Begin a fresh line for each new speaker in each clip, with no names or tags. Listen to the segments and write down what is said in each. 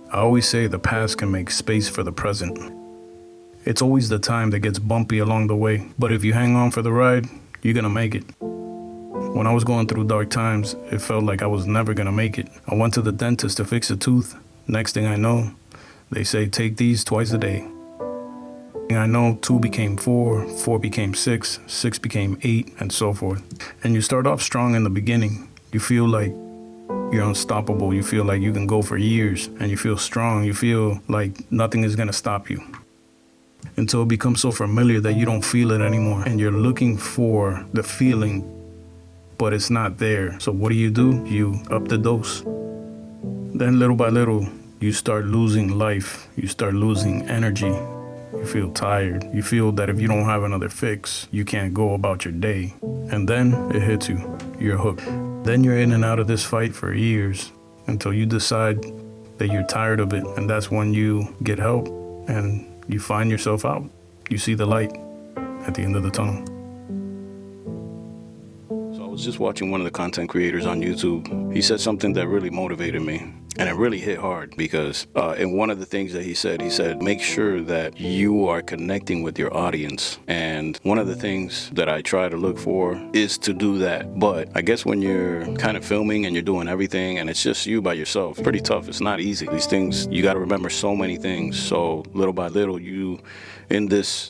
I always say the past can make space for the present. It's always the time that gets bumpy along the way, but if you hang on for the ride, you're gonna make it. When I was going through dark times, it felt like I was never gonna make it. I went to the dentist to fix a tooth. Next thing I know, they say take these twice a day. I know 2 became 4, 4 became 6, 6 became 8, and so forth. And you start off strong in the beginning. You feel like you're unstoppable. You feel like you can go for years, and you feel strong. You feel like nothing is gonna stop you. Until it becomes so familiar that you don't feel it anymore, and you're looking for the feeling, but it's not there. So what do? You up the dose. Then little by little, you start losing life. You start losing energy. You feel tired. You feel that if you don't have another fix, you can't go about your day. And then it hits you. You're hooked. Then you're in and out of this fight for years until you decide that you're tired of it. And that's when you get help and you find yourself out. You see the light at the end of the tunnel. So I was just watching one of the content creators on YouTube. He said something that really motivated me. And it really hit hard because in one of the things that he said, make sure that you are connecting with your audience. And one of the things that I try to look for is to do that. But I guess when you're kind of filming and you're doing everything and it's just you by yourself, it's pretty tough. It's not easy. These things, you got to remember so many things. So little by little, you in this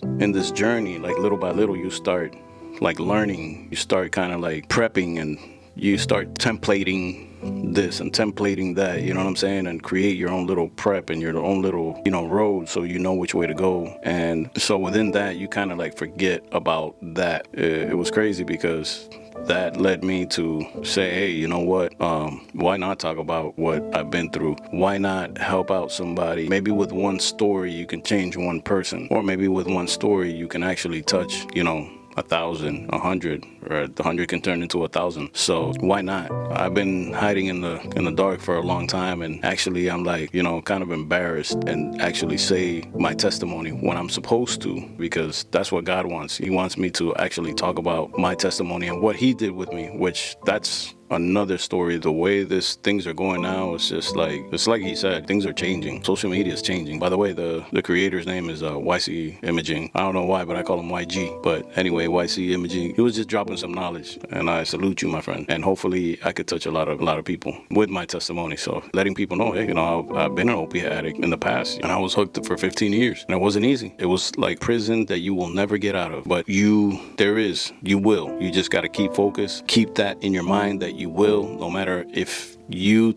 journey, like little by little, you start like learning. You start kind of like prepping and you start templating this and templating that, you know what I'm saying, and create your own little prep and your own little, road so you know which way to go. And so within that, you kind of like forget about that. It was crazy because that led me to say, hey, you know what, why not talk about what I've been through? Why not help out somebody? Maybe with one story you can change one person, or maybe with one story you can actually touch, 1,000, 100, or 100 can turn into 1,000. So why not? I've been hiding in the dark for a long time, and actually I'm like, kind of embarrassed and actually say my testimony when I'm supposed to, because that's what God wants. He wants me to actually talk about my testimony and what He did with me, which that's another story. The way things are going now, it's just like, it's like he said, things are changing. Social media is changing. By the way, the creator's name is YC Imaging. I don't know why, but I call him YG. But anyway, YC Imaging, he was just dropping some knowledge, and I salute you, my friend. And hopefully I could touch a lot of people with my testimony. So letting people know, hey, I've been an opiate addict in the past, and I was hooked for 15 years, and it wasn't easy. It was like prison that you will never get out of. But you will. You just got to keep focused. Keep that in your mind that you will, no matter if you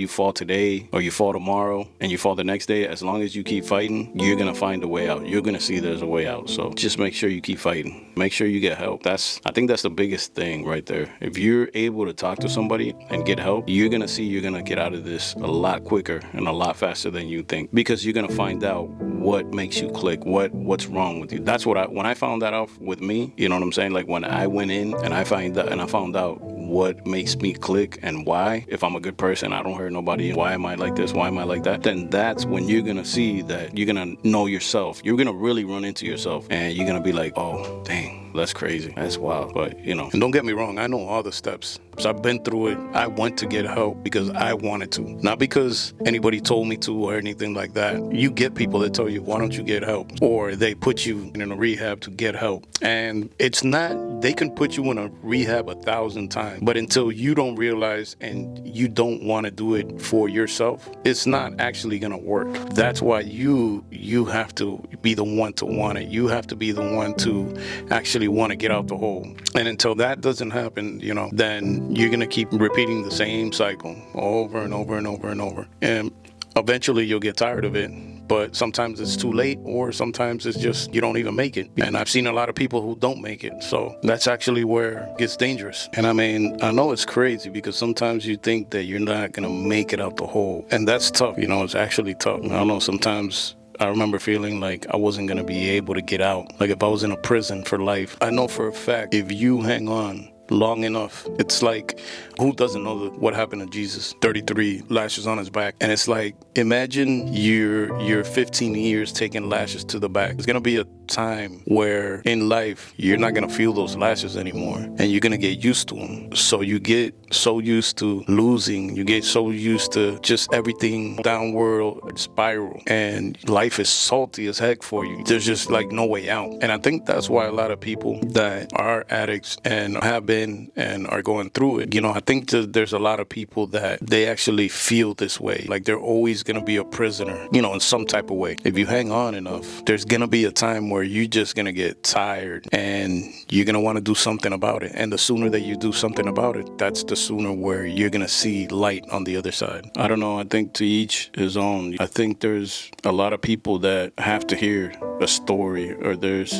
fall today or you fall tomorrow and you fall the next day. As long as you keep fighting, you're gonna find a way out. You're gonna see there's a way out. So just make sure you keep fighting. Make sure you get help. I think that's the biggest thing right there. If you're able to talk to somebody and get help, you're gonna get out of this a lot quicker and a lot faster than you think, because you're gonna find out what makes you click, what's wrong with you. That's what when I found that out with me, you know what I'm saying? Like when I went in and I found out what makes me click and why. If I'm a good person, I don't hurt nobody, why am I like this, why am I like that, then that's when you're gonna see that you're gonna know yourself. You're gonna really run into yourself, and you're gonna be like, oh dang, that's crazy, that's wild. But and don't get me wrong, I know all the steps. So I've been through it. I went to get help because I wanted to, not because anybody told me to or anything like that. You get people that tell you, why don't you get help? Or they put you in a rehab to get help. And it's not, they can put you in a rehab 1,000 times, but until you don't realize and you don't want to do it for yourself, it's not actually going to work. That's why you have to be the one to want it. You have to be the one to actually want to get out the hole. And until that doesn't happen, then you're going to keep repeating the same cycle over and over and over and over. And eventually you'll get tired of it. But sometimes it's too late, or sometimes it's just you don't even make it. And I've seen a lot of people who don't make it. So that's actually where it gets dangerous. And I mean, I know it's crazy because sometimes you think that you're not going to make it out the hole. And that's tough. It's actually tough. I don't know, sometimes I remember feeling like I wasn't going to be able to get out. Like if I was in a prison for life. I know for a fact, if you hang on long enough, it's like, who doesn't know what happened to Jesus? 33 lashes on his back. And it's like, imagine you're 15 years taking lashes to the back. It's gonna be a time where in life you're not going to feel those lashes anymore, and you're going to get used to them. So you get so used to losing, you get so used to just everything downward spiral, and life is salty as heck for you. There's just like no way out. And I think that's why a lot of people that are addicts and have been and are going through it, I think there's a lot of people that they actually feel this way, like they're always going to be a prisoner, in some type of way. If you hang on enough, there's going to be a time where you're just going to get tired and you're going to want to do something about it. And the sooner that you do something about it, that's the sooner where you're going to see light on the other side. I don't know. I think to each his own. I think there's a lot of people that have to hear a story, or there's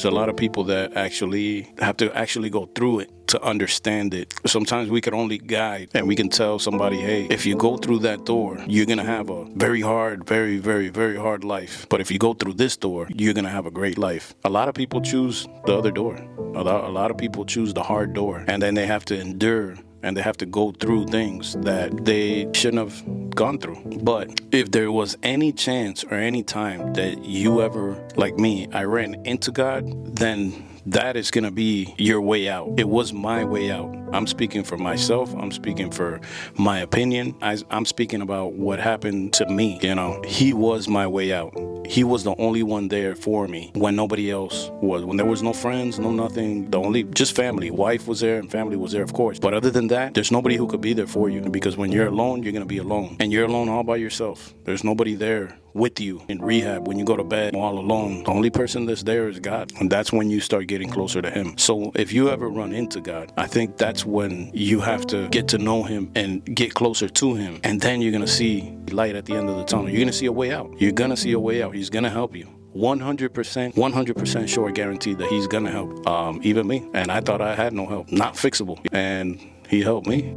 a lot of people that actually have to actually go through it to understand it. Sometimes we can only guide, and we can tell somebody, hey, if you go through that door, you're going to have a very hard, very, very, very hard life. But if you go through this door, you're going to have a great life. A lot of people choose the other door. A lot of people choose the hard door, and then they have to endure and they have to go through things that they shouldn't have gone through. But if there was any chance or any time that you ever, like me, I ran into God, then that is going to be your way out. It was my way out. I'm speaking for myself. I'm speaking for my opinion. I'm speaking about what happened to me. He was my way out. He was the only one there for me when nobody else was. When there was no friends, no nothing. Just family. Wife was there and family was there, of course. But other than that, there's nobody who could be there for you, because when you're alone, you're going to be alone. And you're alone all by yourself. There's nobody there with you in rehab when you go to bed all alone. The only person that's there is God. And that's when you start getting closer to him. So if you ever run into God, I think that's when you have to get to know him and get closer to him. And then you're going to see light at the end of the tunnel. You're going to see a way out. You're going to see a way out. He's going to help you. 100% sure, guaranteed that he's going to help. Even me. And I thought I had no help. Not fixable. And he helped me.